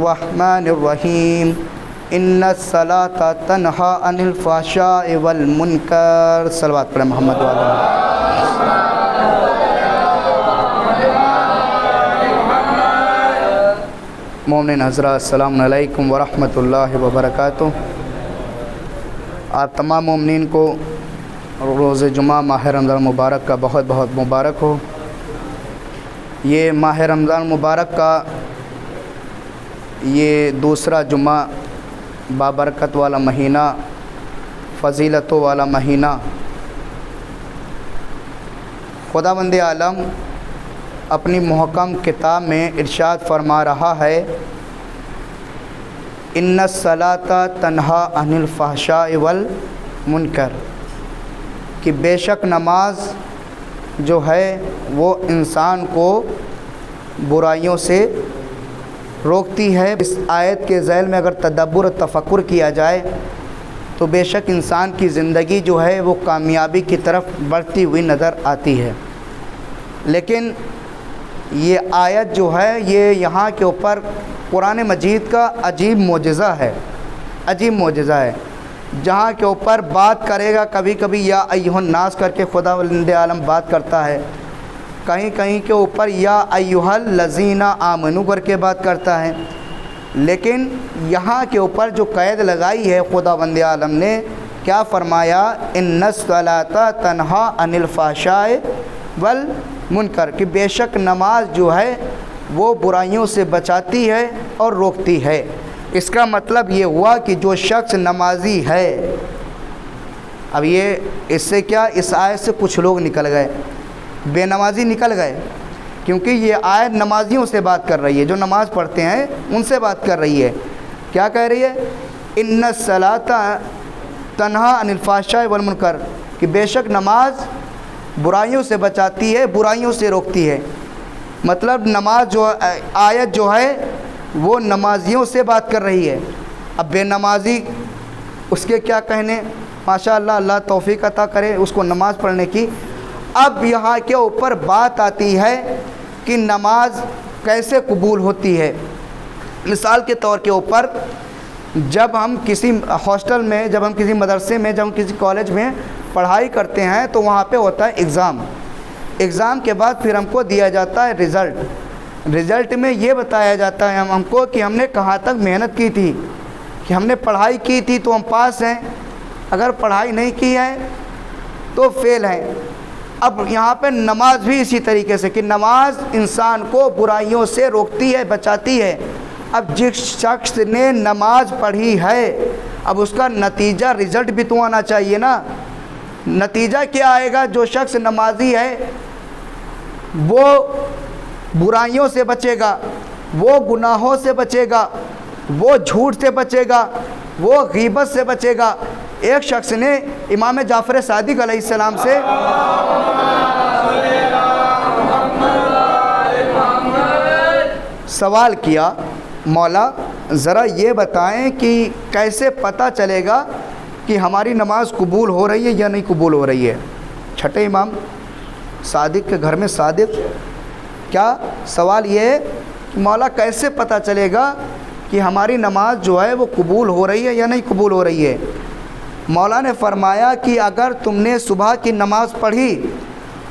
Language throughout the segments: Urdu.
الرحمن الرحیم ان الصلاۃ تنہا عن الفحشاء والمنکر. صلوات پڑھیں محمد والا. مومنین حضرات السلام علیکم ورحمۃ اللہ وبرکاتہ. آپ تمام مومنین کو روز جمعہ ماہ رمضان مبارک کا بہت بہت مبارک ہو. یہ ماہ رمضان مبارک کا یہ دوسرا جمعہ بابرکت والا مہینہ، فضیلتوں والا مہینہ. خداوند عالم اپنی محکم کتاب میں ارشاد فرما رہا ہے ان الصلاۃ تنہا عن الفحشاء والمنکر، کہ بے شک نماز جو ہے وہ انسان کو برائیوں سے روکتی ہے. اس آیت کے ذیل میں اگر تدبر و تفکر کیا جائے تو بے شک انسان کی زندگی جو ہے وہ کامیابی کی طرف بڑھتی ہوئی نظر آتی ہے. لیکن یہ آیت جو ہے یہ یہاں کے اوپر قرآن مجید کا عجیب معجزہ ہے، عجیب معجزہ ہے. جہاں کے اوپر بات کرے گا کبھی کبھی یا ایھا الناس کر کے خداوند عالم بات کرتا ہے، کہیں کہیں کے اوپر یا ایھا الذین آمنوا کر کے بات کرتا ہے. لیکن یہاں کے اوپر جو قید لگائی ہے خداوند عالم نے، کیا فرمایا ان الصلاۃ تنہا عن الفحشاء والمنکر، کہ بے شک نماز جو ہے وہ برائیوں سے بچاتی ہے اور روکتی ہے. اس کا مطلب یہ ہوا کہ جو شخص نمازی ہے، اب یہ اس سے کیا اس آیت سے کچھ لوگ نکل گئے، بے نمازی نکل گئے، کیونکہ یہ آیت نمازیوں سے بات کر رہی ہے، جو نماز پڑھتے ہیں ان سے بات کر رہی ہے. کیا کہہ رہی ہے؟ ان الصلاۃ تنہا عن الفحشاء والمنکر، کہ بے شک نماز برائیوں سے بچاتی ہے، برائیوں سے روکتی ہے. مطلب نماز جو آیت جو ہے وہ نمازیوں سے بات کر رہی ہے. اب بے نمازی اس کے کیا کہنے، ماشاء اللہ، اللہ توفیق عطا کرے اس کو نماز پڑھنے کی. اب یہاں کے اوپر بات آتی ہے کہ نماز کیسے قبول ہوتی ہے. مثال کے طور کے اوپر جب ہم کسی ہاسٹل میں، جب ہم کسی مدرسے میں، جب ہم کسی کالج میں پڑھائی کرتے ہیں تو وہاں پہ ہوتا ہے ایگزام کے بعد پھر ہم کو دیا جاتا ہے رزلٹ میں یہ بتایا جاتا ہے ہم کو کہ ہم نے کہاں تک محنت کی تھی، کہ ہم نے پڑھائی کی تھی تو ہم پاس ہیں، اگر پڑھائی نہیں کی ہے تو فیل ہیں. اب یہاں پہ نماز بھی اسی طریقے سے، کہ نماز انسان کو برائیوں سے روکتی ہے، بچاتی ہے. اب جس شخص نے نماز پڑھی ہے اب اس کا نتیجہ رزلٹ بھی تو آنا چاہیے نا. نتیجہ کیا آئے گا؟ جو شخص نمازی ہے وہ برائیوں سے بچے گا، وہ گناہوں سے بچے گا، وہ جھوٹ سے بچے گا، وہ غیبت سے بچے گا. ایک شخص نے امام جعفر صادق علیہ السلام سے سوال کیا، مولا ذرا یہ بتائیں کہ کیسے پتہ چلے گا کہ ہماری نماز قبول ہو رہی ہے یا نہیں قبول ہو رہی ہے. چھٹے امام صادق کے گھر میں صادق، کیا سوال یہ ہے کہ مولا کیسے پتہ چلے گا کہ ہماری نماز جو ہے وہ قبول ہو رہی ہے یا نہیں قبول ہو رہی ہے. مولا نے فرمایا کہ اگر تم نے صبح کی نماز پڑھی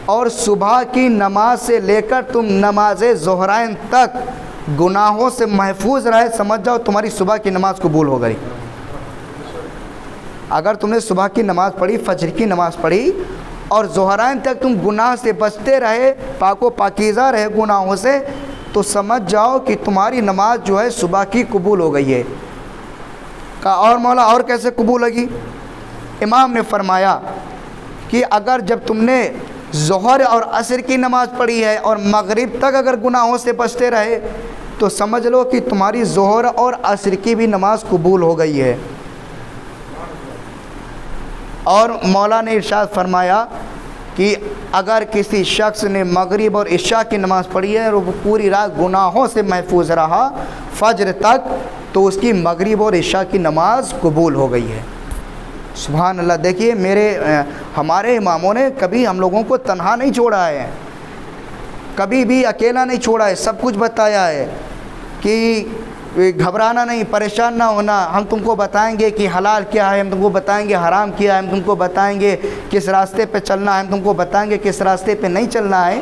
اور صبح کی نماز سے لے کر تم نماز ظہرین تک گناہوں سے محفوظ رہے، سمجھ جاؤ تمہاری صبح کی نماز قبول ہو گئی. اگر تم نے صبح کی نماز پڑھی، فجر کی نماز پڑھی اور ظہرین تک تم گناہ سے بچتے رہے، پاک و پاکیزہ رہے گناہوں سے، تو سمجھ جاؤ کہ تمہاری نماز جو ہے صبح کی قبول ہو گئی ہے. کہا اور مولا اور کیسے قبول ہوگی؟ امام نے فرمایا کہ اگر جب تم نے ظہر اور عصر کی نماز پڑھی ہے اور مغرب تک اگر گناہوں سے بچتے رہے تو سمجھ لو کہ تمہاری ظہر اور عصر کی بھی نماز قبول ہو گئی ہے. اور مولا نے ارشاد فرمایا کہ اگر کسی شخص نے مغرب اور عشاء کی نماز پڑھی ہے اور وہ پوری رات گناہوں سے محفوظ رہا فجر تک تو اس کی مغرب اور عشاء کی نماز قبول ہو گئی ہے. سبحان اللہ. دیکھیے ہمارے اماموں نے کبھی ہم لوگوں کو تنہا نہیں چھوڑا ہے، کبھی بھی اکیلا نہیں چھوڑا ہے، سب کچھ بتایا ہے کہ گھبرانا نہیں، پریشان نہ ہونا، ہم تم کو بتائیں گے کہ حلال کیا ہے، ہم تم کو بتائیں گے حرام کیا ہے، ہم تم کو بتائیں گے کس راستے پہ چلنا ہے، ہم تم کو بتائیں گے کس راستے پہ نہیں چلنا ہے۔